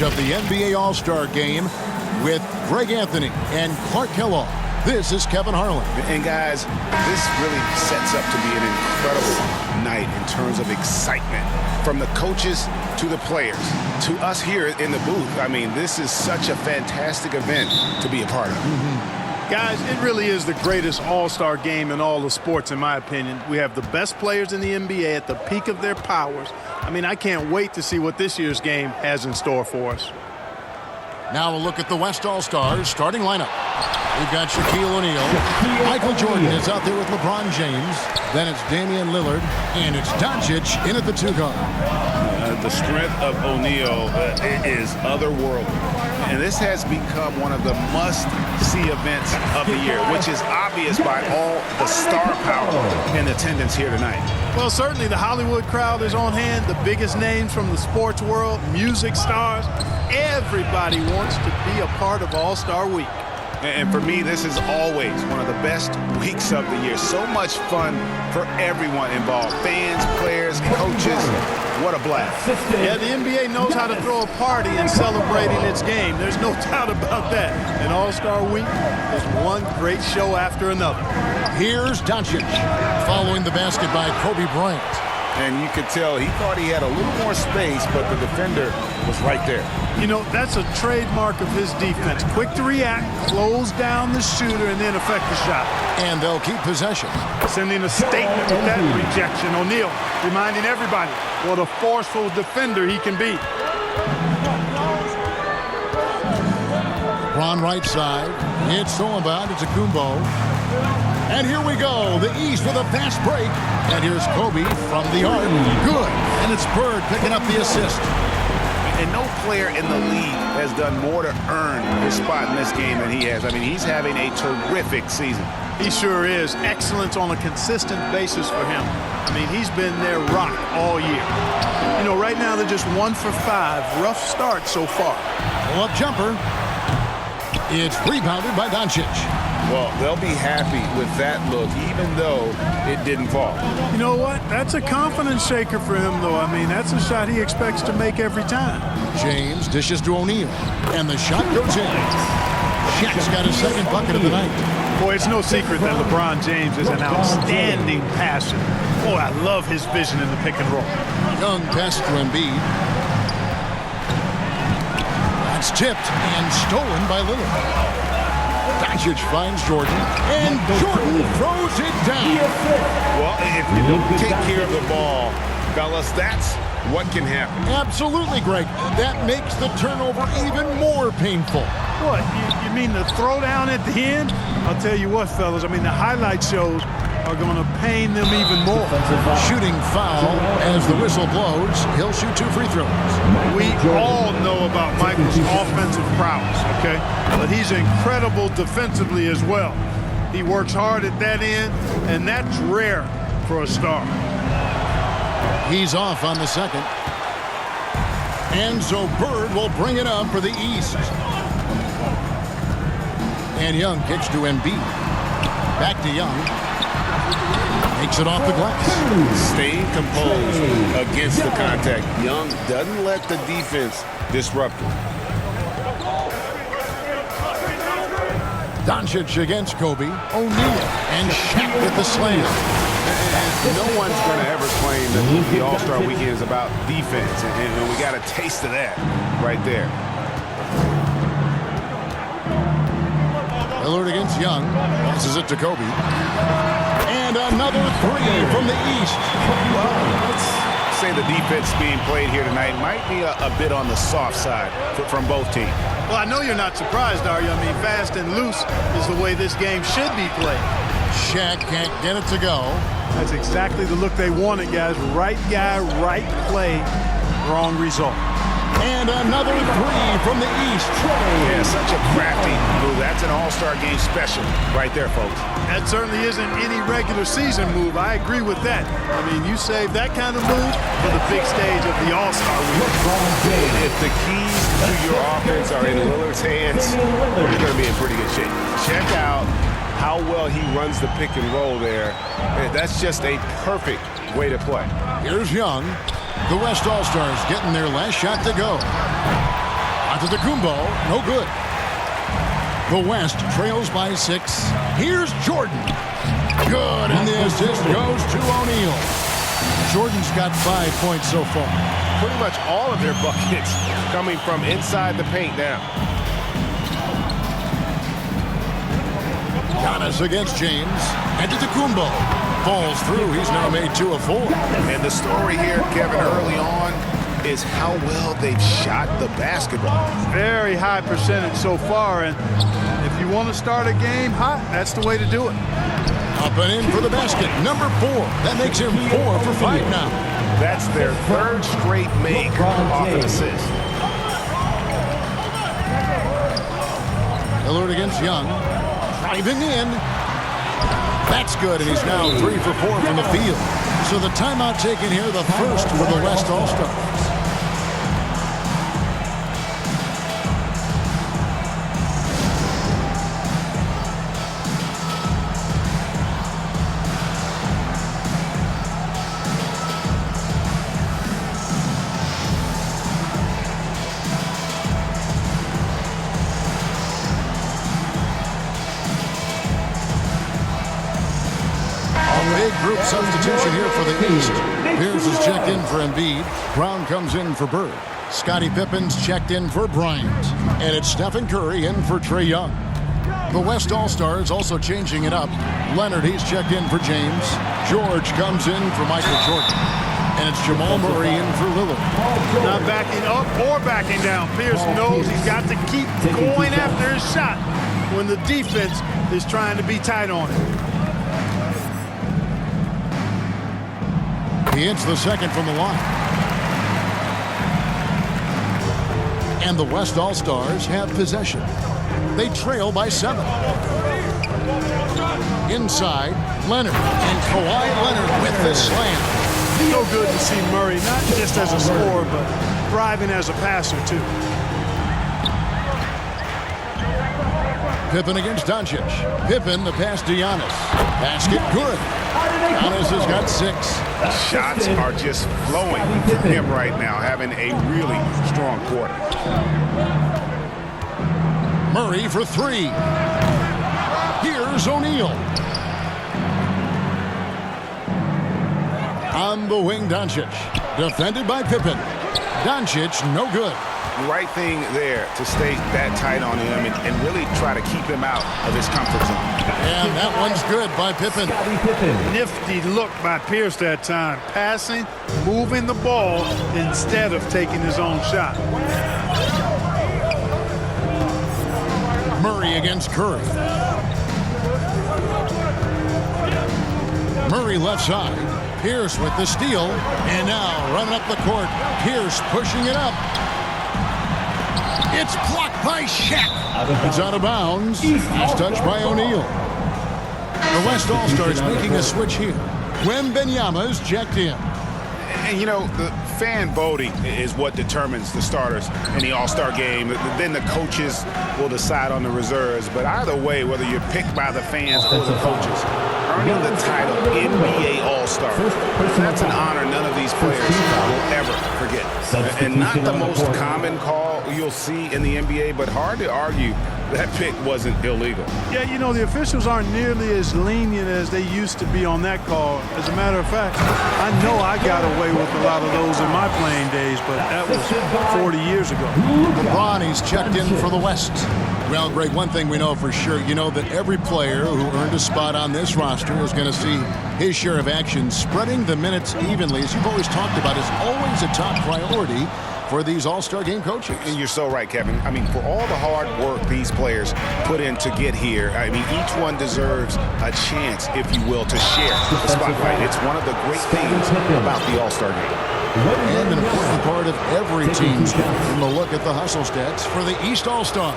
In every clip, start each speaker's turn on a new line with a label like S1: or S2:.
S1: coverage of the NBA All-Star Game with Greg Anthony and Clark Kellogg. This is Kevin Harlan.
S2: And guys, this really sets up to be an incredible night in terms of excitement. From the coaches to the players to us here in the booth. I mean, this is such a fantastic event to be a part of.
S3: Guys, it really is the greatest all-star game in all of sports, in my opinion. We have the best players in the NBA at the peak of their powers. I mean, I can't wait to see what this year's game has in store for us.
S1: Now a look at the West All-Stars starting lineup. We've got Shaquille O'Neal. Michael Jordan is out there with LeBron James. Then it's Damian Lillard. And it's Doncic in at the 2 guard.
S2: The strength of O'Neal is otherworldly. And this has become one of the must-see events of the year, which is obvious by all the star power in attendance here tonight.
S3: Well, certainly the Hollywood crowd is on hand, the biggest names from the sports world, music stars. Everybody wants to be a part of All-Star Week.
S2: And for me, this is always one of the best weeks of the year. So much fun for everyone involved. Fans, players, coaches. What a blast.
S3: Yeah, the NBA knows how to throw a party in celebrating its game. There's no doubt about that. And All-Star Week is one great show after another.
S1: Here's Doncic following the basket by Kobe Bryant.
S2: And you could tell he thought he had a little more space, but the defender was right there.
S3: You know, that's a trademark of his defense. Quick to react, close down the shooter, and then affect the shot.
S1: And they'll keep possession.
S3: Sending a statement with that rejection. O'Neal reminding everybody what a forceful defender he can be.
S1: Ron right side. It's thrown about. It's a Kumbo. And here we go. The East with a fast break. And here's Kobe from the arc. Good. And it's Bird picking up the assist.
S2: And no player in the league has done more to earn his spot in this game than he has. I mean, he's having a terrific season.
S3: He sure is. Excellence on a consistent basis for him. I mean, he's been their rock all year. You know, right now they're just 1 for 5. Rough start so far.
S1: Pull-up jumper. It's rebounded by Doncic.
S2: Well, they'll be happy with that look, even though it didn't fall.
S3: You know what? That's a confidence shaker for him, though. I mean, that's a shot he expects to make every time.
S1: James dishes to O'Neal, and the shot goes in. Shaq's got his second bucket of the night.
S3: Boy, it's no secret that LeBron James is an outstanding passer. Boy, I love his vision in the pick and roll.
S1: Young pass to Embiid. That's tipped and stolen by Lillard. Doncic finds Jordan, and Jordan throws it down.
S2: Well, if you don't take care of the ball, fellas, that's what can happen.
S1: Absolutely, Greg. That makes the turnover even more painful.
S3: What, you mean the throwdown at the end? I'll tell you what, fellas, I mean, the highlight shows are going to pain them even more.
S1: Shooting foul as the whistle blows. He'll shoot 2 free throws.
S3: We all know about Michael's offensive prowess, okay? But he's incredible defensively as well. He works hard at that end, and that's rare for a star.
S1: He's off on the second. And so Bird will bring it up for the East. And Young kicks to Embiid. Back to Young. Takes it off the glass.
S2: Staying composed against the contact. Young doesn't let the defense disrupt him.
S1: Doncic against Kobe. O'Neal and Shaq with the slam.
S2: And no one's going to ever claim that the All-Star Weekend is about defense. And we got a taste of that right there.
S1: Lillard against Young. Passes it to Kobe. And another 3 from the East.
S2: Well, let's say the defense being played here tonight might be a bit on the soft side from both teams.
S3: Well, I know you're not surprised, are you? I mean, fast and loose is the way this game should be played.
S1: Shaq can't get it to go.
S3: That's exactly the look they wanted, guys. Right guy, right play, wrong result.
S1: And another 3 from the East.
S2: Yeah, such a crafty move. That's an All-Star Game special right there, folks.
S3: That certainly isn't any regular season move. I agree with that. I mean, you save that kind of move for the big stage of the All-Star Week.
S2: If the keys to your offense are in Lillard's hands, you're going to be in pretty good shape. Check out how well he runs the pick and roll there. That's just a perfect way to play.
S1: Here's Young. The West All-Stars getting their last shot to go. Antetokounmpo, no good. The West trails by 6. Here's Jordan. Good, and the assist goes to O'Neal. Jordan's got 5 points so far.
S2: Pretty much all of their buckets coming from inside the paint now.
S1: Giannis against James. Antetokounmpo falls through. He's now made 2 of 4.
S2: And the story here, Kevin, early on is how well they've shot the basketball.
S3: Very high percentage so far, and if you want to start a game hot, that's the way to do it.
S1: Up and in for the basket, number 4. That makes him 4 for 5 now.
S2: That's their 3rd straight make off an assist.
S1: Lillard against Young. Driving in. That's good, and he's now 3 for 4 from the field. So the timeout taken here, the first for the West All-Stars. Big group substitution here for the East. Pierce is checked in for Embiid. Brown comes in for Bird. Scottie Pippen's checked in for Bryant. And it's Stephen Curry in for Trae Young. The West All-Stars also changing it up. Leonard, he's checked in for James. George comes in for Michael Jordan. And it's Jamal Murray in for Lillard.
S3: Not backing up or backing down. Pierce knows he's got to keep going after his shot when the defense is trying to be tight on him.
S1: He hits the second from the line. And the West All-Stars have possession. They trail by 7. Inside, Leonard. And Kawhi Leonard with the slam.
S3: So good to see Murray, not just as a scorer, but thriving as a passer, too.
S1: Pippen against Doncic. Pippen, the pass to Giannis. Basket good. Giannis has got 6.
S2: Shots are just flowing from him right now, having a really strong quarter.
S1: Murray for 3. Here's O'Neal. On the wing, Doncic. Defended by Pippen. Doncic, no good.
S2: Right thing there to stay that tight on him and really try to keep him out of his comfort zone.
S1: And that one's good by Pippen.
S3: Nifty look by Pierce that time. Passing, moving the ball instead of taking his own shot.
S1: Murray against Curry. Murray left side. Pierce with the steal. And now running up the court. Pierce pushing it up. It's blocked by Shaq. It's out of bounds. Last touch by O'Neal. The West All-Stars making a switch here. Wembanyama's checked in.
S2: And, you know, the fan voting is what determines the starters in the All-Star game. Then the coaches will decide on the reserves. But either way, whether you're picked by the fans or the coaches, earning the title NBA All-Star, that's an honor none of these players will ever forget. And not the most common call you'll see in the NBA, but hard to argue that pick wasn't illegal.
S3: Yeah, you know, the officials aren't nearly as lenient as they used to be on that call. As a matter of fact, I know I got away with a lot of those in my playing days, but that was 40 years ago.
S1: LeBron, he's checked in for the West. Well, Greg, one thing we know for sure, you know that every player who earned a spot on this roster is going to see his share of action. Spreading the minutes evenly, as you've always talked about, is always a top priority for these All-Star game coaches.
S2: And you're so right, Kevin. I mean, for all the hard work these players put in to get here, I mean, each one deserves a chance, if you will, to share the spotlight. It's one of the great things about the All-Star game.
S1: And an important part of every team's game. And we'll look at the hustle stats for the East All-Stars.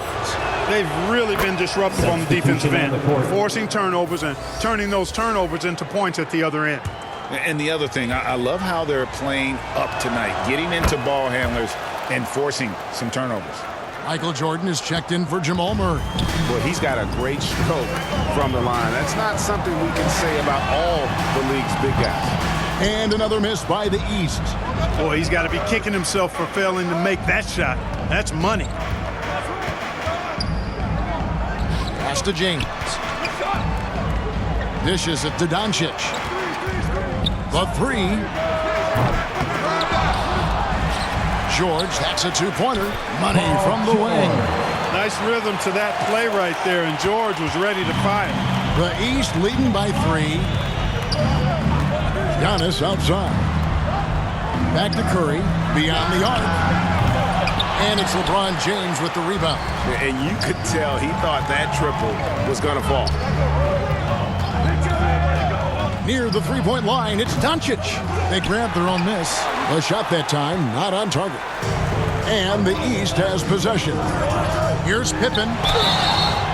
S3: They've really been disruptive on the defensive end, forcing turnovers and turning those turnovers into points at the other end.
S4: And the other thing, I love how they're playing up tonight, getting into ball handlers and forcing some turnovers.
S1: Michael Jordan is checked in for Jamal Murray.
S2: Well, he's got a great stroke from the line. That's not something we can say about all the league's big guys.
S1: And another miss by the East.
S3: Boy, he's got to be kicking himself for failing to make that shot. That's money.
S1: Pass to James. Dishes it to Doncic. The three. George, that's a two-pointer. Money from the wing.
S3: Nice rhythm to that play right there, and George was ready to fire.
S1: The East leading by 3. Giannis outside. Back to Curry, beyond the arc. And it's LeBron James with the rebound.
S2: And you could tell he thought that triple was going to fall.
S1: Near the three-point line, it's Doncic. They grabbed their own miss. A shot that time, not on target. And the East has possession. Here's Pippen.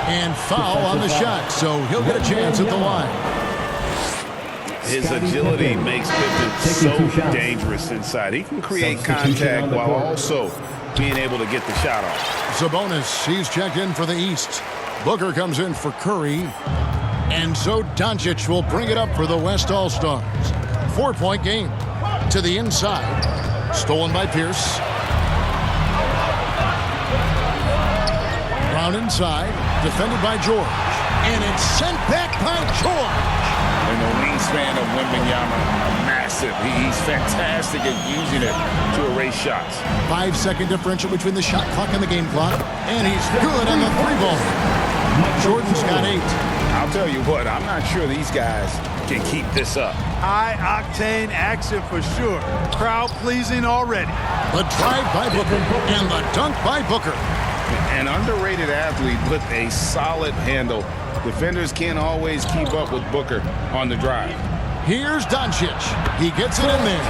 S1: And foul on the shot, so he'll get a chance at the line.
S2: His agility makes Pippen so dangerous inside. He can create contact while also being able to get the shot off.
S1: Sabonis, he's checked in for the East. Booker comes in for Curry. And so Doncic will bring it up for the West All-Stars. 4-point game. To the inside. Stolen by Pierce. Brown inside. Defended by George. And it's sent back by George.
S4: And the wingspan of Wembanyama, massive. He's fantastic at using it to erase shots.
S1: 5-second differential between the shot clock and the game clock. And he's good on the three ball. Jordan's got 8.
S4: I'll tell you what, I'm not sure these guys can keep this up.
S3: High-octane action for sure. Crowd-pleasing already.
S1: The drive by Booker and the dunk by Booker.
S2: An underrated athlete with a solid handle. Defenders can't always keep up with Booker on the drive.
S1: Here's Doncic. He gets it in there.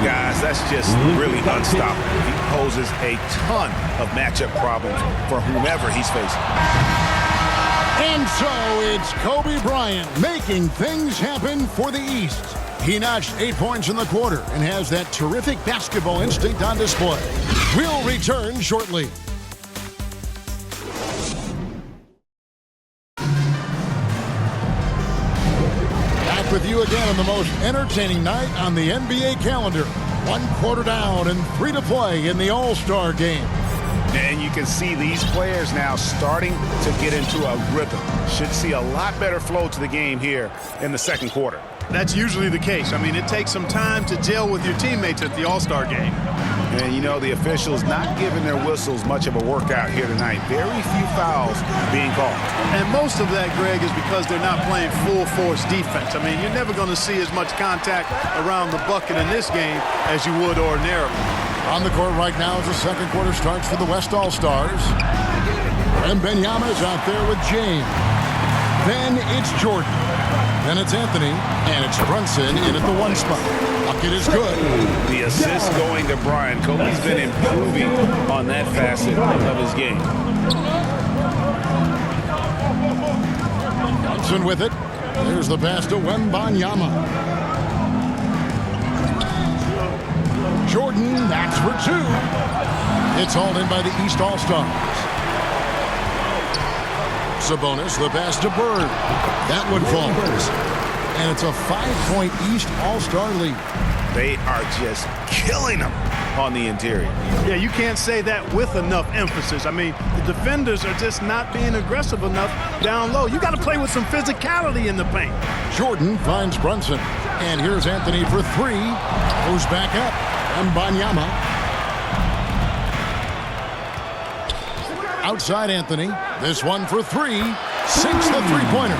S2: Guys, that's just really unstoppable. He poses a ton of matchup problems for whomever he's facing.
S1: And so it's Kobe Bryant making things happen for the East. He notched 8 points in the quarter and has that terrific basketball instinct on display. We'll return shortly. Back with you again on the most entertaining night on the NBA calendar. 1 quarter down and 3 to play in the All-Star game.
S2: And you can see these players now starting to get into a rhythm. Should see a lot better flow to the game here in the second quarter.
S3: That's usually the case. I mean, it takes some time to gel with your teammates at the All-Star game.
S2: And, you know, the officials not giving their whistles much of a workout here tonight. Very few fouls being called.
S3: And most of that, Greg, is because they're not playing full-force defense. I mean, you're never going to see as much contact around the bucket in this game as you would ordinarily.
S1: On the court right now as the second quarter starts for the West All-Stars. And Wembanyama's out there with James. Then it's Jordan. Then it's Anthony. And it's Brunson in at the 1 spot. Bucket is good.
S2: The assist going to Bryant. Kobe's been improving on that facet of his game.
S1: Brunson with it. There's the pass to Wembanyama. Jordan, that's for 2. It's hauled in by the East All-Stars. Sabonis, the pass to Bird. That one falls. And it's a 5-point East All-Star lead.
S2: They are just killing them on the interior.
S3: Yeah, you can't say that with enough emphasis. I mean, the defenders are just not being aggressive enough down low. You got to play with some physicality in the paint.
S1: Jordan finds Brunson. And here's Anthony for 3. Goes back up. Wembanyama. Outside Anthony. This one for 3. Sinks the three-pointer.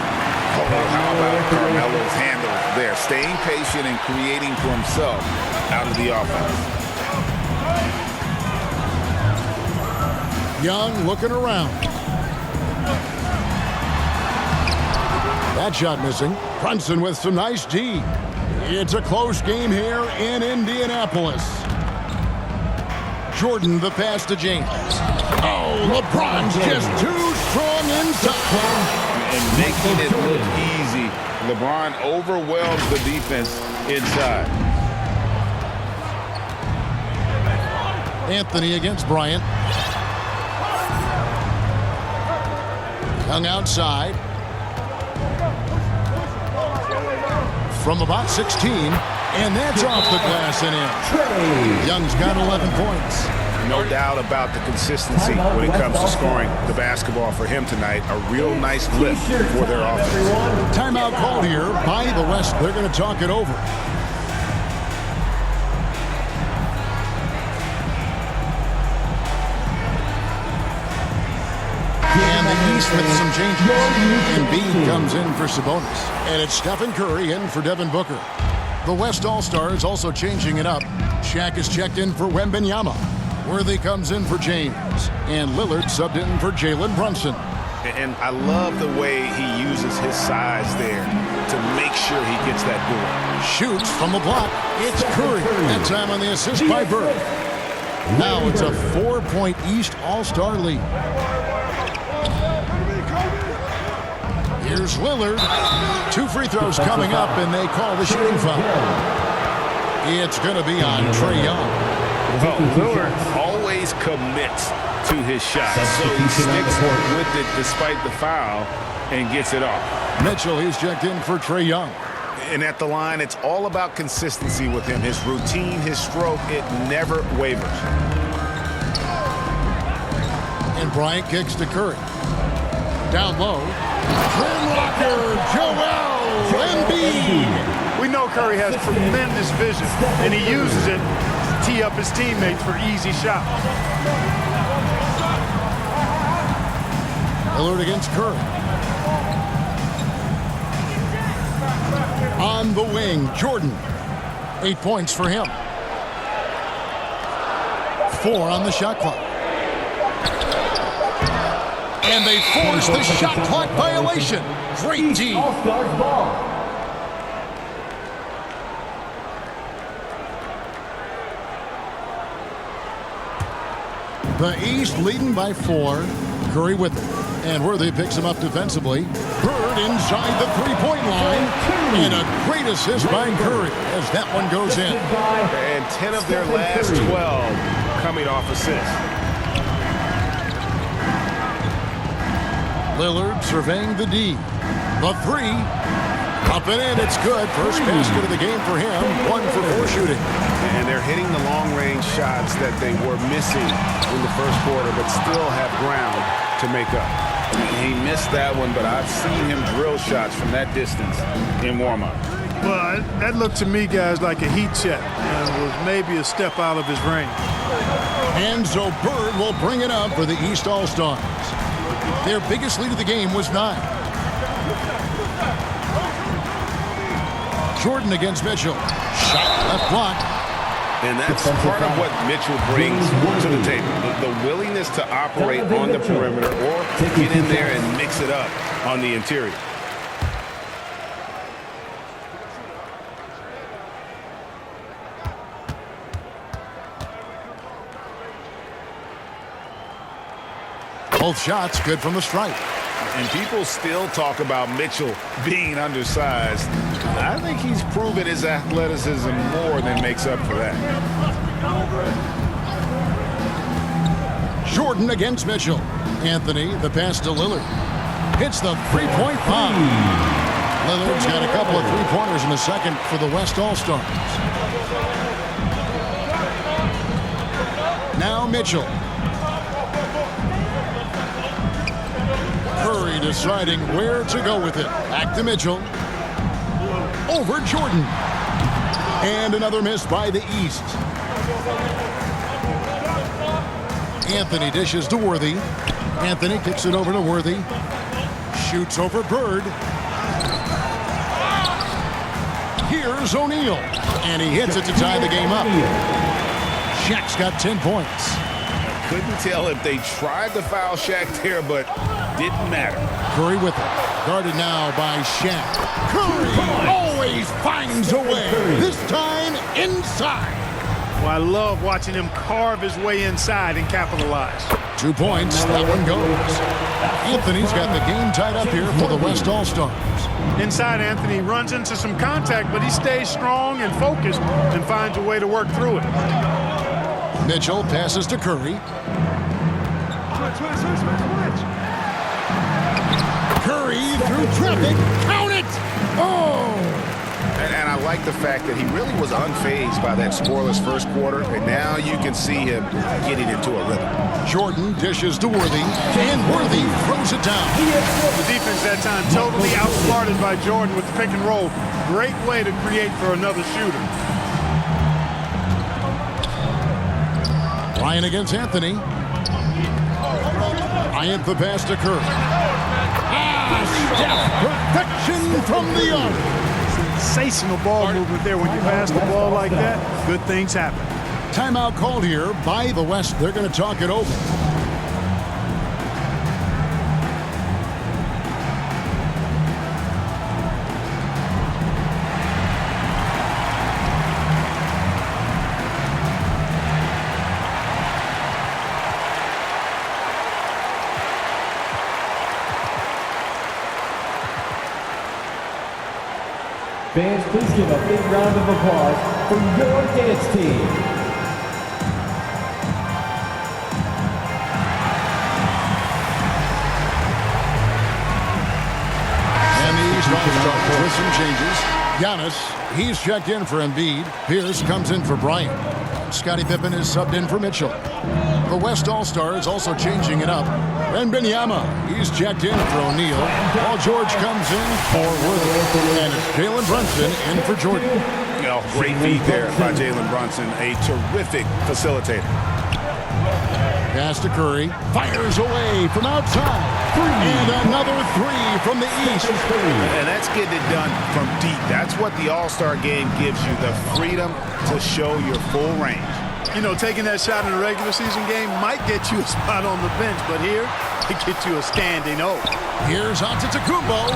S2: Oh, how about Carmelo's handle there? Staying patient and creating for himself out of the offense.
S1: Young looking around. That shot missing. Brunson with some nice D. It's a close game here in Indianapolis. Jordan, the pass to James. Oh, LeBron's just too strong inside.
S2: And making it look easy. LeBron overwhelms the defense inside.
S1: Anthony against Bryant. Young outside. From about 16, and that's off the glass and in. Young's got 11 points.
S2: No doubt about the consistency when it comes to scoring the basketball for him tonight. A real nice lift for their offense.
S1: Timeout called here by the West. They're going to talk it over. And the East with some changes. Embiid comes in for Sabonis. And it's Stephen Curry in for Devin Booker. The West All-Stars also changing it up. Shaq is checked in for Wembanyama. Worthy comes in for James. And Lillard subbed in for Jalen Brunson.
S2: And I love the way he uses his size there to make sure he gets that board.
S1: Shoots from the block. It's Curry. That time on the assist by Bird. Now it's a 4-point East All-Star lead. Here's Lillard. 2 free throws coming up, and they call the shooting foul. It's going to be on Trae Young.
S2: Well, Lillard always commits to his shot, so he sticks with it despite the foul and gets it off.
S1: Mitchell, he's checked in for Trae Young.
S2: And at the line, it's all about consistency with him. His routine, his stroke, it never wavers.
S1: And Bryant kicks to Curry. Down low. Rim rocker, Joel Embiid.
S3: We know Curry has tremendous vision, and he uses it to tee up his teammates for easy shots.
S1: Lillard against Curry. On the wing, Jordan. 8 points for him. 4 on the shot clock. And they force the shot clock violation. Great D. The East leading by 4. Curry with it. And Worthy picks him up defensively. Bird inside the three-point line. And a great assist by Curry as that one goes in.
S2: And 10 of their last 12 coming off assists.
S1: Lillard surveying the D. The 3. Up and in. It's good. First basket of the game for him. 1 for 4 shooting.
S2: And they're hitting the long-range shots that they were missing in the first quarter, but still have ground to make up. He missed that one, but I've seen him drill shots from that distance in warm-up.
S3: Well, that looked to me, guys, like a heat check and was maybe a step out of his range.
S1: And so Bird will bring it up for the East All-Stars. Their biggest lead of the game was 9. Jordan against Mitchell. Shot left block.
S2: And that's part of what Mitchell brings to the table. The willingness to operate on the perimeter or get in there and mix it up on the interior.
S1: Both shots good from the stripe.
S2: And people still talk about Mitchell being undersized. I think he's proven his athleticism more than makes up for that.
S1: Jordan against Mitchell. Anthony, the pass to Lillard. Hits the three-point bomb. Lillard's got a couple of three-pointers in the second for the West All-Stars. Now Mitchell. Curry deciding where to go with it. Back to Mitchell. Over Jordan. And another miss by the East. Anthony dishes to Worthy. Anthony kicks it over to Worthy. Shoots over Bird. Here's O'Neal. And he hits it to tie the game up. Shaq's got 10 points.
S2: Couldn't tell if they tried to foul Shaq there, but didn't matter.
S1: Curry with it. Guarded now by Shaq. Curry always finds a way. This time inside.
S3: Well, I love watching him carve his way inside and capitalize.
S1: 2 points. That one goes. Anthony's got the game tied up here for the West All-Stars.
S3: Inside, Anthony runs into some contact, but he stays strong and focused and finds a way to work through it.
S1: Mitchell passes to Curry. Curry through traffic. Count it! Oh!
S2: And I like the fact that he really was unfazed by that scoreless first quarter, and now you can see him getting into a rhythm.
S1: Jordan dishes to Worthy, and Worthy throws it down.
S3: The defense that time totally outsmarted by Jordan with the pick and roll. Great way to create for another shooter.
S1: Ryan against Anthony. Bryant the pass to Curry. Perfection from the arc.
S3: Sensational ball movement there. When you pass the ball like that, good things happen.
S1: Timeout called here by the West. They're going to talk it over.
S5: Fans, please give a big round of applause for your dance team.
S1: And the East All-Stars with some changes. Giannis, he's checked in for Embiid. Pierce comes in for Bryant. Scottie Pippen is subbed in for Mitchell. The West All-Star is also changing it up. And Benyama, he's checked in for O'Neal. Paul George comes in for Worthy. And it's Jalen Brunson in for Jordan.
S2: Great feed there by Jalen Brunson, a terrific facilitator.
S1: Pass to Curry. Fires away from outside. And another three from the East.
S2: And that's getting it done from deep. That's what the All-Star game gives you, the freedom to show your full range.
S3: You know, taking that shot in a regular season game might get you a spot on the bench, but here, it gets you a standing O.
S1: Here's Antetokounmpo.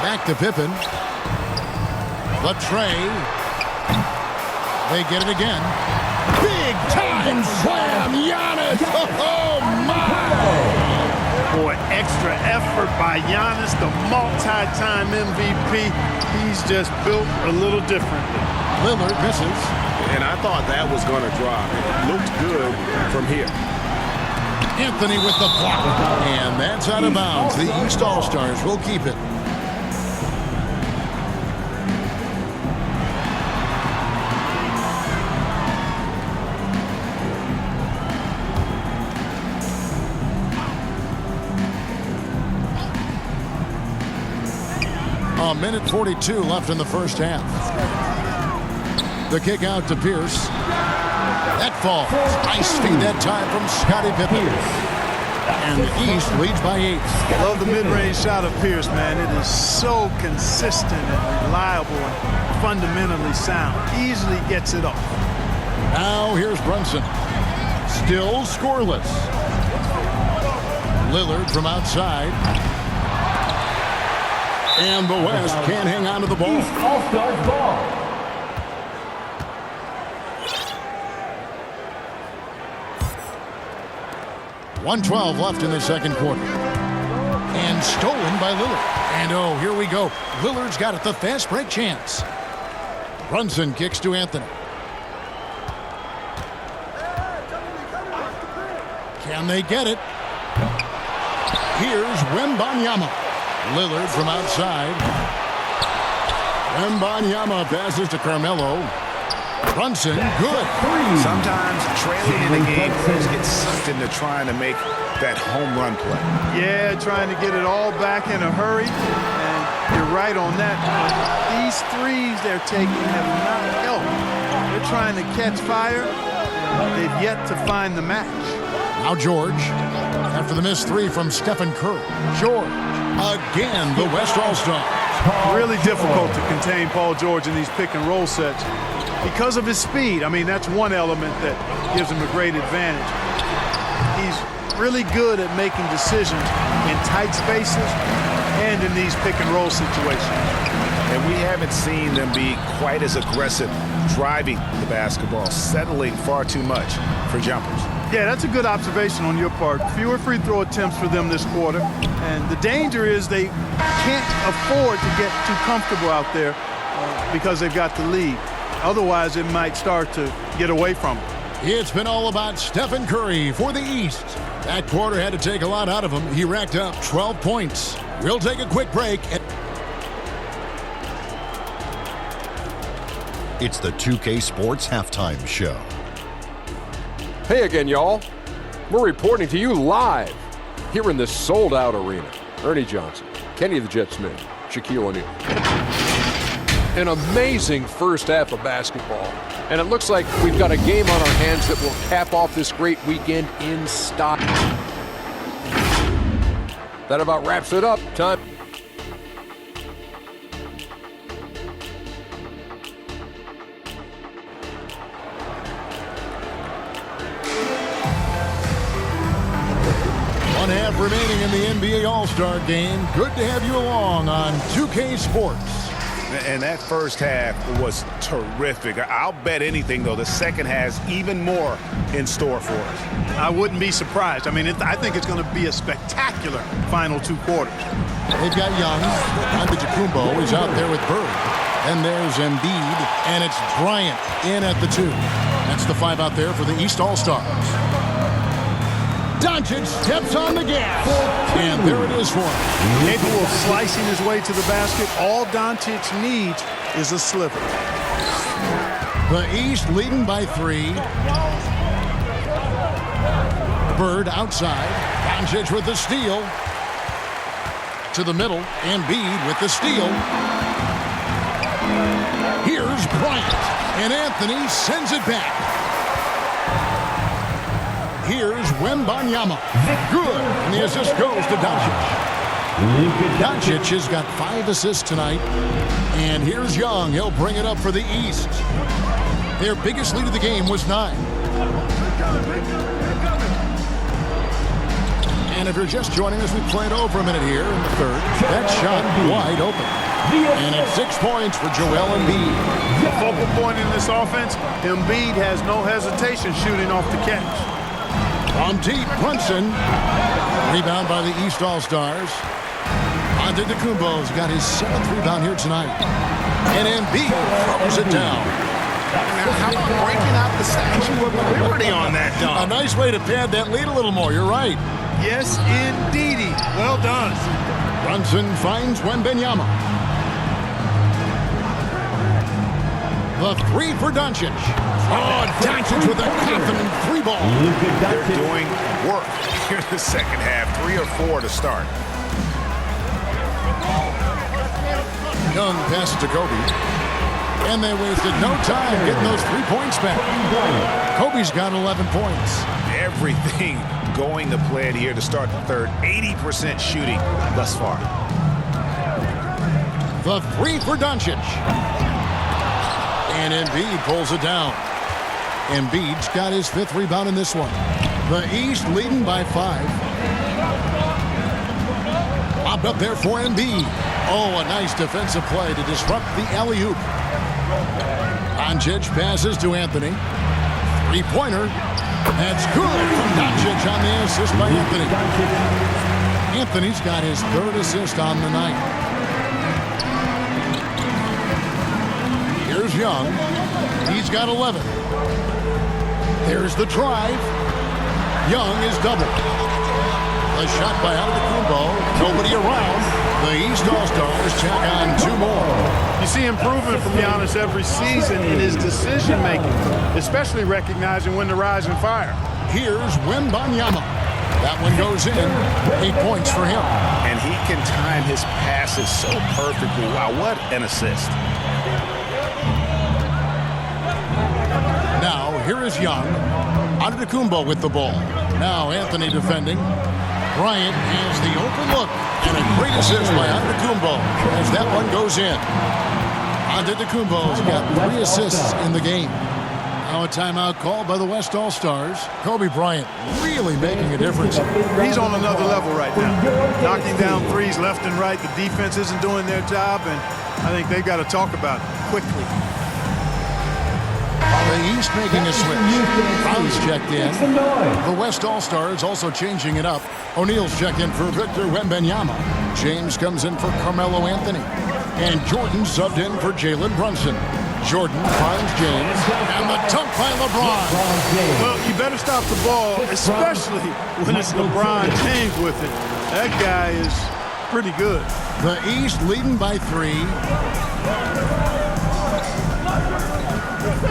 S1: Back to Pippen. Latrey. They get it again. Big time slam, Giannis. Oh, my.
S3: Boy, extra effort by Giannis, the multi-time MVP. He's just built a little differently.
S1: Lillard misses.
S2: And I thought that was going to drop. It looked good from here.
S1: Anthony with the block. And that's out of bounds. The East All-Stars will keep it. A minute 42 left in the first half. The kick out to Pierce. That falls. Nice feed that time from Scottie Pippen. And the East leads by 8.
S3: I love the mid-range shot of Pierce, man. It is so consistent and reliable and fundamentally sound. Easily gets it off.
S1: Now here's Brunson. Still scoreless. Lillard from outside. And the West can't hang on to the ball.
S5: East All-Stars ball.
S1: .112 left in the second quarter. And stolen by Lillard. And oh, here we go. Lillard's got it, the fast break chance. Brunson kicks to Anthony. Can they get it? Here's Wembanyama. Lillard from outside. Wembanyama passes to Carmelo. Brunson, good.
S2: Sometimes trailing in the game, players get sucked into trying to make that home run play.
S3: Yeah, trying to get it all back in a hurry. And you're right on that. These threes they're taking have not helped. They're trying to catch fire. They've yet to find the match.
S1: Now George, after the missed three from Stephen Curry. George, again, the West All-Star.
S3: Really difficult to contain Paul George in these pick and roll sets because of his speed. I mean, that's one element that gives him a great advantage. He's really good at making decisions in tight spaces and in these pick and roll situations.
S2: And we haven't seen them be quite as aggressive driving the basketball, settling far too much for jumpers.
S3: Yeah, that's a good observation on your part. Fewer free throw attempts for them this quarter. And the danger is they can't afford to get too comfortable out there because they've got the lead. Otherwise, it might start to get away from them.
S1: It's been all about Stephen Curry for the East. That quarter had to take a lot out of him. He racked up 12 points. We'll take a quick break.
S6: It's the 2K Sports Halftime Show.
S7: Hey again, y'all. We're reporting to you live here in this sold-out arena. Ernie Johnson, Kenny the Jet Smith, Shaquille O'Neal. An amazing first half of basketball. And it looks like we've got a game on our hands that will cap off this great weekend in style. That about wraps it up. Time.
S1: One half remaining in the NBA All-Star game. Good to have you along on 2K Sports.
S2: And that first half was terrific. I'll bet anything, though, the second has even more in store for us.
S3: I wouldn't be surprised. I mean, I think it's going to be a spectacular final two quarters.
S1: They've got Young. Antetokounmpo is out there with Bird. And there's Embiid, and it's Bryant in at the 2. That's the 5 out there for the East All-Stars. Doncic steps on the gas, and there it is for him.
S3: Capable of slicing his way to the basket. All Doncic needs is a sliver.
S1: The East leading by 3. Bird outside. Doncic with the steal. To the middle. Embiid with the steal. Here's Bryant, and Anthony sends it back. Here's Wembanyama. Good. And the assist goes to Doncic. Doncic has got 5 assists tonight. And here's Young. He'll bring it up for the East. Their biggest lead of the game was 9. And if you're just joining us, we played over a minute here in the third. That shot wide open. And it's 6 points for Joel Embiid.
S3: The focal point in this offense, Embiid has no hesitation shooting off the catch.
S1: From deep, Brunson. Rebound by the East All-Stars. Antetokounmpo's got his 7th rebound here tonight. And Embiid throws it down.
S2: Now, how about breaking out the Statue of Liberty on that
S1: A
S2: dunk?
S1: nice way to pad that lead a little more. You're right.
S3: Yes, indeedy. Well done.
S1: Brunson finds Wembanyama. The 3 for Doncic. Oh, Doncic with a confident 3 ball.
S2: They're doing work here in the second half. 3 or 4 to start.
S1: Young passes to Kobe. And they wasted no time getting those 3 points back. Kobe's got 11 points.
S2: Everything going to plan here to start the third. 80% shooting thus far.
S1: The 3 for Doncic. And Embiid pulls it down. Embiid's got his 5th rebound in this one. The East leading by 5. Popped up there for Embiid. Oh, a nice defensive play to disrupt the alley-oop. Doncic passes to Anthony. 3-pointer. That's good from Doncic on the assist by Anthony. Anthony's got his 3rd assist on the night. Here's Young. He's got 11. There's the drive. Young is doubled. A shot by Antetokounmpo. Nobody around. The East All-Stars tack on 2 more.
S3: You see improvement from Giannis every season in his decision-making, especially recognizing when to rise and fire.
S1: Here's Wembanyama. That one goes in. 8 points for him.
S2: And he can time his passes so perfectly. Wow, what an assist.
S1: Now, here is Young. Antetokounmpo with the ball. Now, Anthony defending. Bryant has the open look. And a great assist by Antetokounmpo as that one goes in. Antetokounmpo's got 3 assists in the game. Now a timeout called by the West All-Stars. Kobe Bryant really making a difference.
S3: He's on another level right now. Knocking down threes left and right. The defense isn't doing their job, and I think they've got to talk about it quickly.
S1: The East making a switch. Brown's checked in. The West All-Stars also changing it up. O'Neal's checked in for Victor Wembanyama. James comes in for Carmelo Anthony. And Jordan subbed in for Jalen Brunson. Jordan finds James, and the dunk by LeBron.
S3: Well, you better stop the ball, especially when it's LeBron James with it. That guy is pretty good.
S1: The East leading by 3.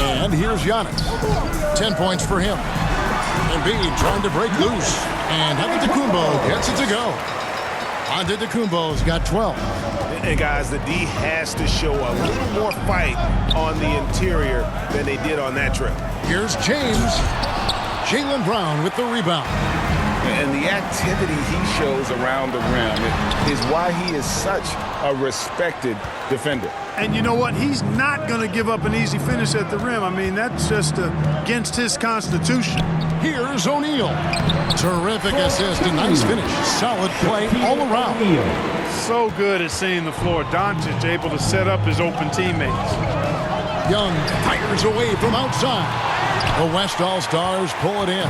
S1: And here's Giannis. 10 points for him. Embiid trying to break loose. And Antetokounmpo gets it to go. Antetokounmpo's got 12.
S2: And guys, the D has to show a little more fight on the interior than they did on that trip.
S1: Here's James. Jaylen Brown with the rebound.
S4: And the activity he shows around the rim is why he is such a respected defender.
S3: And you know what? He's not going to give up an easy finish at the rim. I mean, that's just against his constitution.
S1: Here's O'Neal. Terrific assist and nice finish. Solid play all around.
S3: So good at seeing the floor. Doncic able to set up his open teammates.
S1: Young fires away from outside. The West All-Stars pull it in.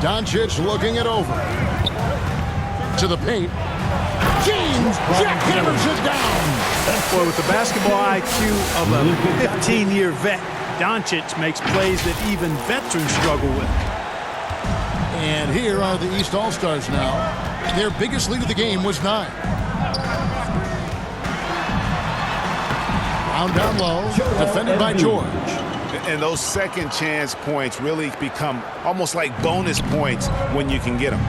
S1: Doncic looking it over. To the paint. James jackhammers it down.
S3: Boy, with the basketball IQ of a 15-year vet, Doncic makes plays that even veterans struggle with.
S1: And here are the East All-Stars now. Their biggest lead of the game was 9. Brown down low, defended by George.
S2: And those second chance points really become almost like bonus points when you can get them.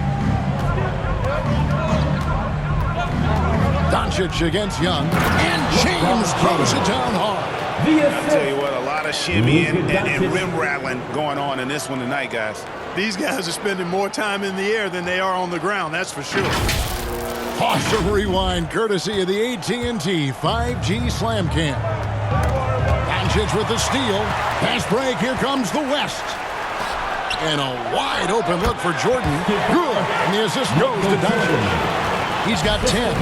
S1: Doncic against Young, and James throws it down hard.
S2: I'll tell you what, a lot of shimmying and rim rattling going on in this one tonight, guys.
S3: These guys are spending more time in the air than they are on the ground, that's for sure.
S1: Awesome rewind, courtesy of the AT&T 5G Slam Cam. Doncic with the steal. Pass break, here comes the West. And a wide open look for Jordan. Good, and the assist goes to Doncic. He's got 10.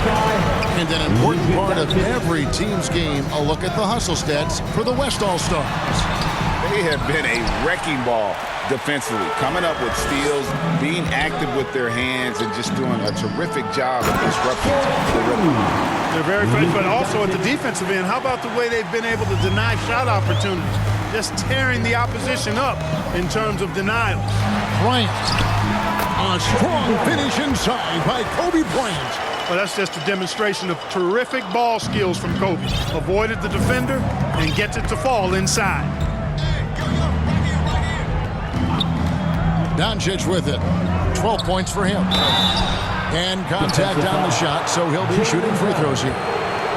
S1: And an important part of every team's game, a look at the hustle stats for the West All-Stars.
S4: They have been a wrecking ball defensively, coming up with steals, being active with their hands, and just doing a terrific job of disrupting the rhythm.
S3: They're very great, but also at the defensive end, how about the way they've been able to deny shot opportunities? Just tearing the opposition up in terms of denials.
S1: Bryant. A strong finish inside by Kobe Bryant.
S3: Well, that's just a demonstration of terrific ball skills from Kobe. Avoided the defender and gets it to fall inside.
S1: Doncic with it. 12 points for him. And contact on the shot, so he'll be shooting free throws here.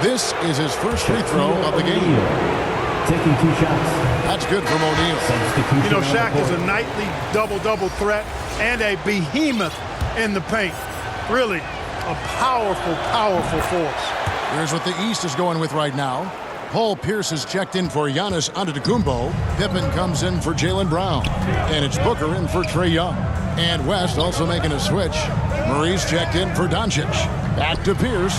S1: This is his first free throw of the game.
S5: Taking 2 shots.
S1: That's good from O'Neal.
S3: You know, Shaq is a nightly double-double threat and a behemoth in the paint. Really a powerful, powerful force.
S1: Here's what the East is going with right now. Paul Pierce is checked in for Giannis Antetokounmpo. Pippen comes in for Jaylen Brown. And it's Booker in for Trae Young. And West also making a switch. Murray's checked in for Doncic. Back to Pierce.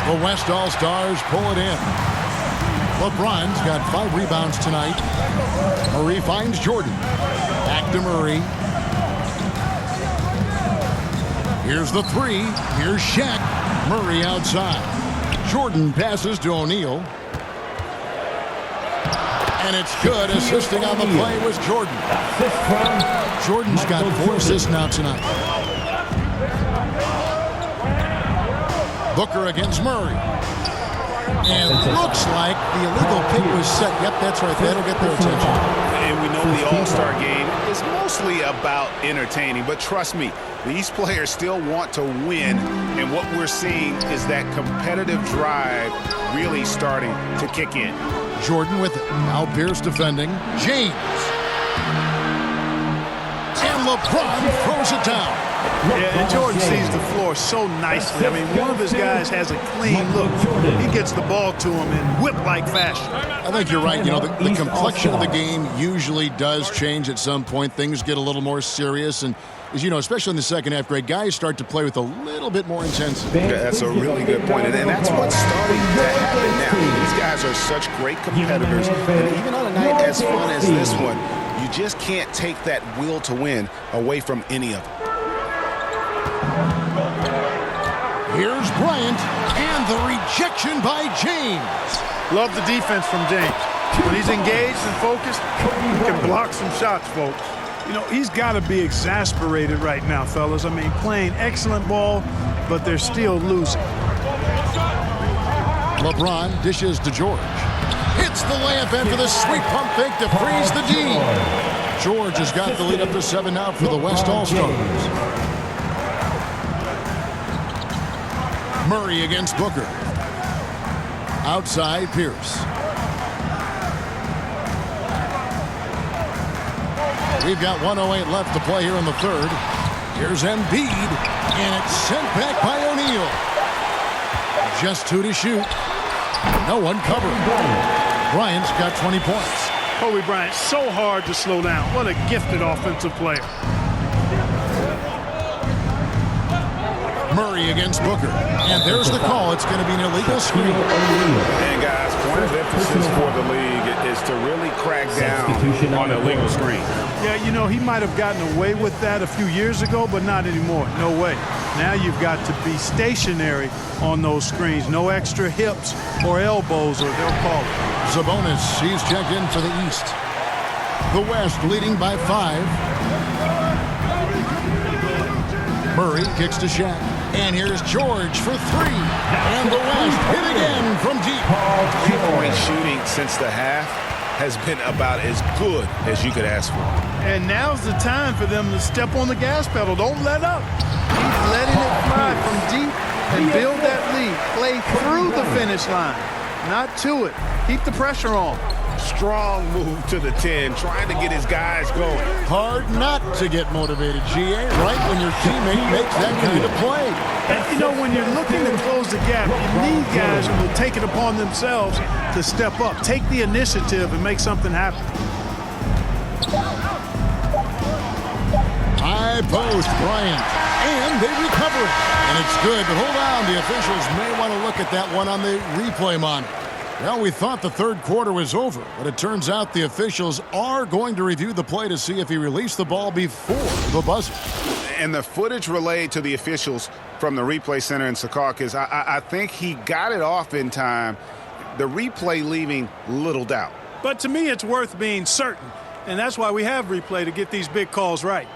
S1: The West All-Stars pull it in. LeBron's got 5 rebounds tonight. Murray finds Jordan. Back to Murray. Here's the 3. Here's Shaq. Murray outside. Jordan passes to O'Neal. And it's good. Assisting on the play was Jordan. Jordan's got 4 assists now tonight. Booker against Murray. And looks like the illegal kick was set. Yep, that's right. That'll get their attention.
S2: And we know the All-Star game is mostly about entertaining, but trust me, these players still want to win, and what we're seeing is that competitive drive really starting to kick in.
S1: Jordan with it. Now Pierce defending. James. And LeBron throws it down.
S3: Yeah, and Jordan sees the floor so nicely. I mean, one of his guys has a clean look. He gets the ball to him in whip-like fashion.
S1: I think you're right. You know, the complexion of the game usually does change at some point. Things get a little more serious. And, as you know, especially in the second half, great guys start to play with a little bit more intensity.
S2: Yeah, that's a really good point. And that's what's starting to happen now. These guys are such great competitors. And even on a night as fun as this one, you just can't take that will to win away from any of them.
S1: Here's Bryant, and The rejection by James.
S3: Love the defense from James. When he's engaged and focused, he can block some shots, folks. You know, he's got to be exasperated right now, fellas. I mean, playing excellent ball, but they're still losing.
S1: LeBron dishes to George. Hits the layup in for the sweet pump fake to freeze the D. George has got the lead up to 7 now for the West All-Stars. Murray against Booker. Outside Pierce. We've got 1:08 left to play here in the third. Here's Embiid, and it's sent back by O'Neal. Just 2 to shoot. No one covering. Bryant's got 20 points.
S3: Kobe Bryant, so hard to slow down. What a gifted offensive player.
S1: Murray against Booker. And there's the call. It's going to be an illegal screen.
S4: And guys, point of emphasis for the league is to really crack down on illegal screens.
S3: Yeah, you know, he might have gotten away with that a few years ago, but not anymore. No way. Now you've got to be stationary on those screens. No extra hips or elbows, or they'll call it.
S1: Sabonis, he's checked in for the East. The West leading by 5. Murray kicks to Shaq. And here's George for 3. And the West hit again from deep.
S2: Three-point shooting since the half has been about as good as you could ask for.
S3: And now's the time for them to step on the gas pedal. Don't let up. Keep letting it fly from deep and build that lead. Play through the finish line, not to it. Keep the pressure on.
S2: Strong move to the 10, trying to get his guys going.
S1: Hard not to get motivated, GA, right when your teammate makes that kind of play.
S3: And, you know, when you're looking to close the gap, you need guys who will take it upon themselves to step up. Take the initiative and make something happen.
S1: High post, Bryant. And they recover it. And it's good, but hold on. The officials may want to look at that one on the replay monitor. Well, we thought the third quarter was over, but it turns out the officials are going to review the play to see if he released the ball before the buzzer.
S2: And the footage relayed to the officials from the replay center in Secaucus, I think he got it off in time. The replay leaving little doubt.
S3: But to me, it's worth being certain, and that's why we have replay to get these big calls right.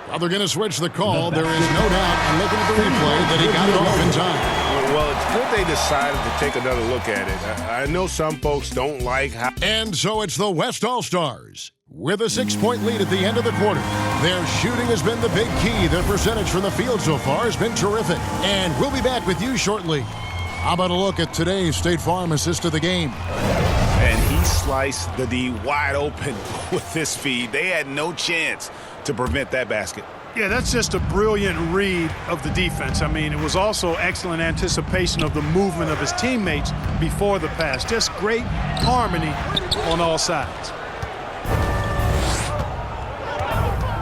S1: Well, they're going to switch the call. There is no doubt, looking at the replay, that he got it off in time.
S8: Well, it's good they decided to take another look at it. I know some folks don't like how...
S1: And so it's the West All-Stars with a 6-point lead at the end of the quarter. Their shooting has been the big key. Their percentage from the field so far has been terrific. And we'll be back with you shortly. How about a look at today's State Farm assist of the game?
S2: And he sliced the D wide open with this feed. They had no chance to prevent that basket.
S3: Yeah, that's just a brilliant read of the defense. I mean, it was also excellent anticipation of the movement of his teammates before the pass. Just great harmony on all sides.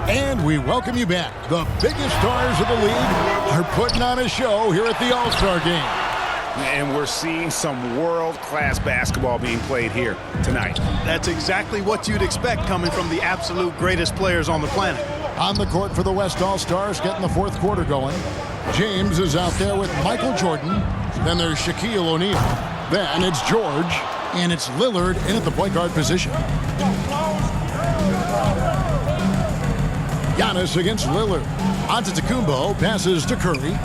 S1: And we welcome you back. The biggest stars of the league are putting on a show here at the All-Star Game.
S2: And we're seeing some world-class basketball being played here tonight.
S3: That's exactly what you'd expect coming from the absolute greatest players on the planet.
S1: On the court for the West All-Stars, getting the fourth quarter going. James is out there with Michael Jordan. Then there's Shaquille O'Neal. Then it's George. And it's Lillard in at the point guard position. Giannis against Lillard. Antetokounmpo passes to Curry.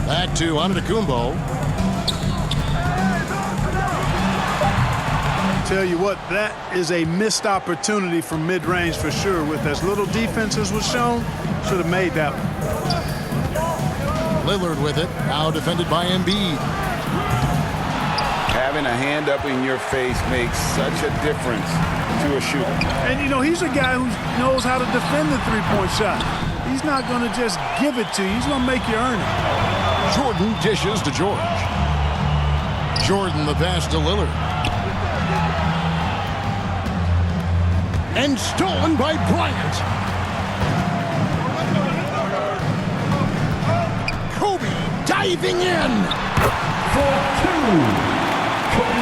S1: Back to Antetokounmpo.
S3: Tell you what, that is a missed opportunity from mid-range for sure. With as little defense as was shown, should have made that one.
S1: Lillard with it, now defended by Embiid.
S4: Having a hand up in your face makes such a difference to a shooter.
S3: And, you know, he's a guy who knows how to defend the three-point shot. He's not going to just give it to you. He's going to make you earn it.
S1: Jordan dishes to George. Jordan the pass to Lillard. And stolen by Bryant. Kobe diving in.
S5: For 2, Kobe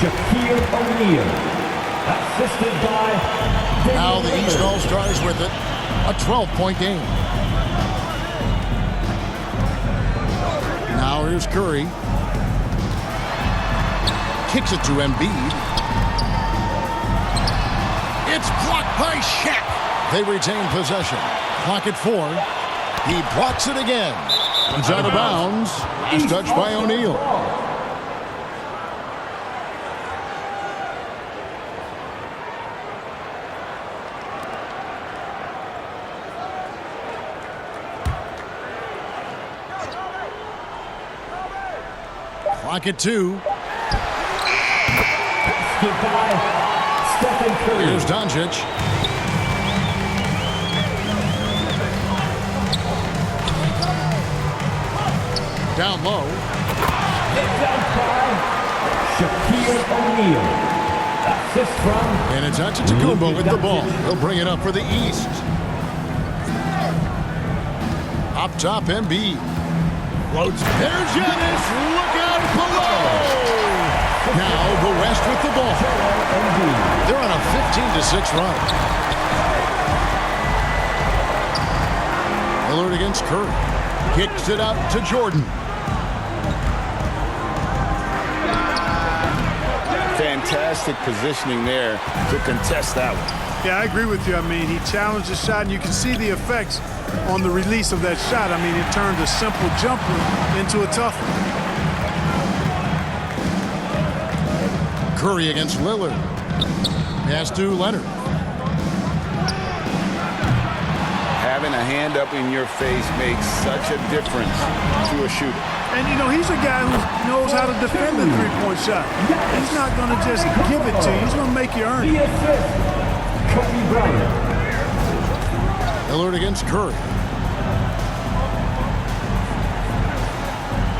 S5: Shaquille O'Neal. Assisted by
S1: Now the
S5: Damian
S1: East
S5: Lillard.
S1: All-Stars with it. A 12-point game. Now here's Curry. Kicks it to Embiid. It's blocked by Shaq. They retain possession. Clock at 4. He blocks it again. Comes out of bounds. He's touched by O'Neal. Clock at 2.
S5: Goodbye, Stephen Curry.
S1: Here's Doncic. Down low.
S5: Picked up by Shaquille O'Neal. Assist from
S1: And it's Antetokounmpo with the ball. He'll bring it up for the East. Up top, Embiid. Floats. There's Giannis. Look out below. Now the West with the ball. They're on a 15-6 run. Lillard against Curry. Kicks it out to Jordan.
S4: Fantastic positioning there to contest that one.
S3: Yeah, I agree with you. I mean, he challenged the shot, and you can see the effects on the release of that shot. I mean, it turned a simple jumper into a tough one.
S1: Curry against Lillard. Pass to Leonard.
S4: Having a hand up in your face makes such a difference to a shooter.
S3: And, you know, he's a guy who knows how to defend the three-point shot. He's not going to just give it to you. He's going to make you earn
S5: the
S3: it.
S5: assist. Kobe Bryant.
S1: Lillard against Curry.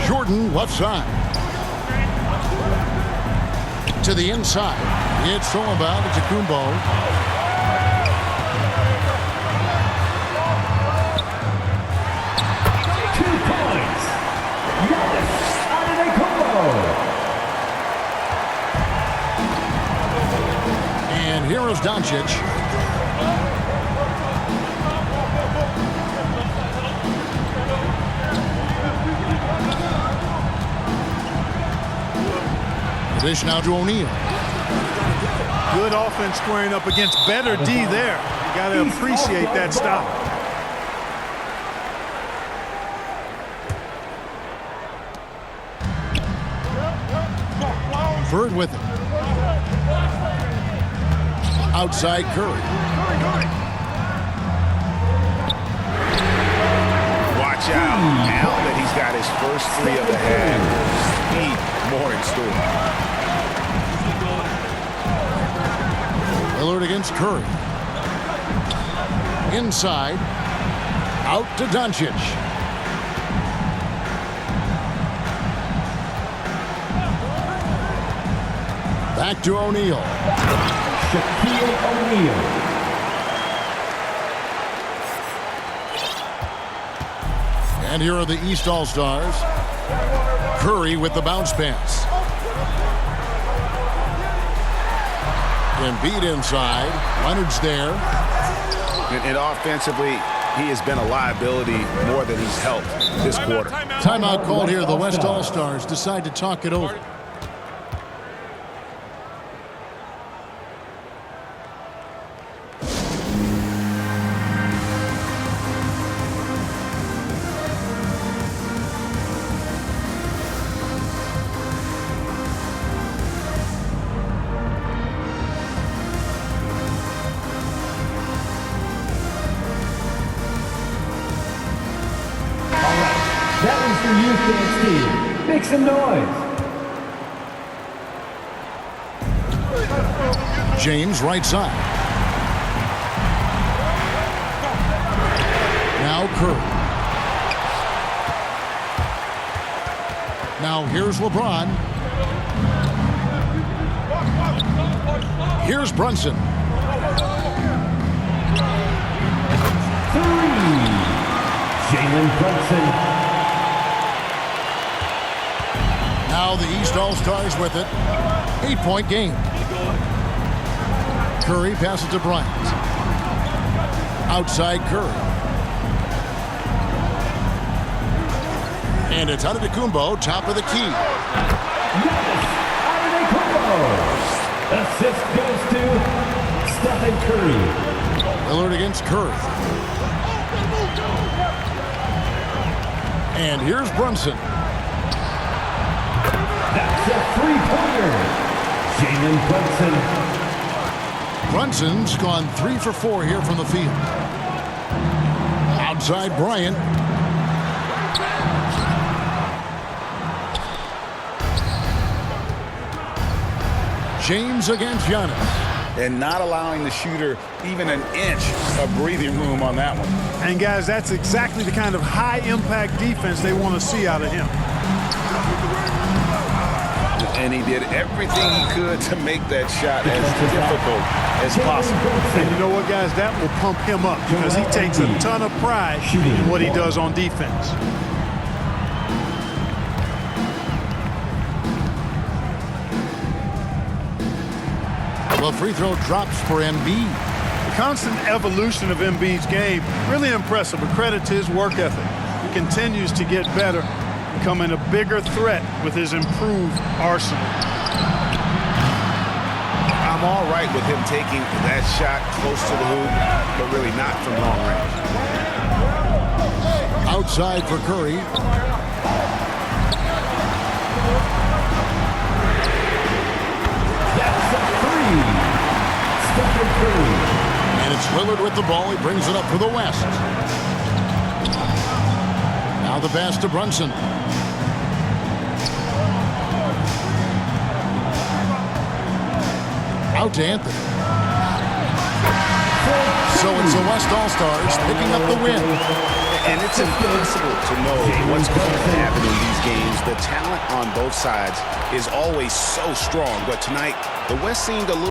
S1: Jordan left side. To the inside. It's all about Antetokounmpo. And here is Doncic. Dish now to O'Neal.
S3: Good offense squaring up against better D there. You got to appreciate that stop.
S1: Bird with it. Outside Curry.
S2: Watch out. Now that he's got his first three of the half, need more in store.
S1: Lillard against Curry. Inside. Out to Doncic. Back to O'Neal.
S5: Shaquille O'Neal.
S1: And here are the East All-Stars. Curry with the bounce pass. Embiid inside. Leonard's there.
S2: And offensively, he has been a liability more than he's helped this quarter.
S1: Timeout called here. The West All-Stars decide to talk it over.
S5: That was for you, fans team. Make some noise.
S1: James right side. Now Curry. Now here's LeBron. Here's Brunson.
S5: Jalen Brunson.
S1: Now the East All-Stars with it. 8-point game. Curry passes to Bryant. Outside Curry. And it's Antetokounmpo, top of the key.
S5: Assist goes to Stephen Curry.
S1: Lillard against Curry. And here's Brunson.
S5: That's a three-pointer. Jalen Brunson.
S1: Brunson's gone 3 for 4 here from the field. Outside Bryant. James against Giannis.
S4: And not allowing the shooter even an inch of breathing room on that one.
S3: And, guys, that's exactly the kind of high-impact defense they want to see out of him.
S4: And he did everything he could to make that shot as difficult as possible.
S3: And you know what, guys? That will pump him up because he takes a ton of pride in what he does on defense.
S1: The free throw drops for Embiid.
S3: The constant evolution of Embiid's game, really impressive. A credit to his work ethic. He continues to get better, becoming a bigger threat with his improved arsenal.
S2: I'm all right with him taking that shot close to the hoop, but really not from long range.
S1: Outside for Curry.
S5: That's a three. Stephen Curry.
S1: And it's Lillard with the ball. He brings it up for the West. Now the pass to Brunson. Out to Anthony. So it's the West All-Stars picking up the win.
S2: And it's impossible to know what's going to happen in these games. The talent on both sides is always so strong. But tonight, the West seemed a little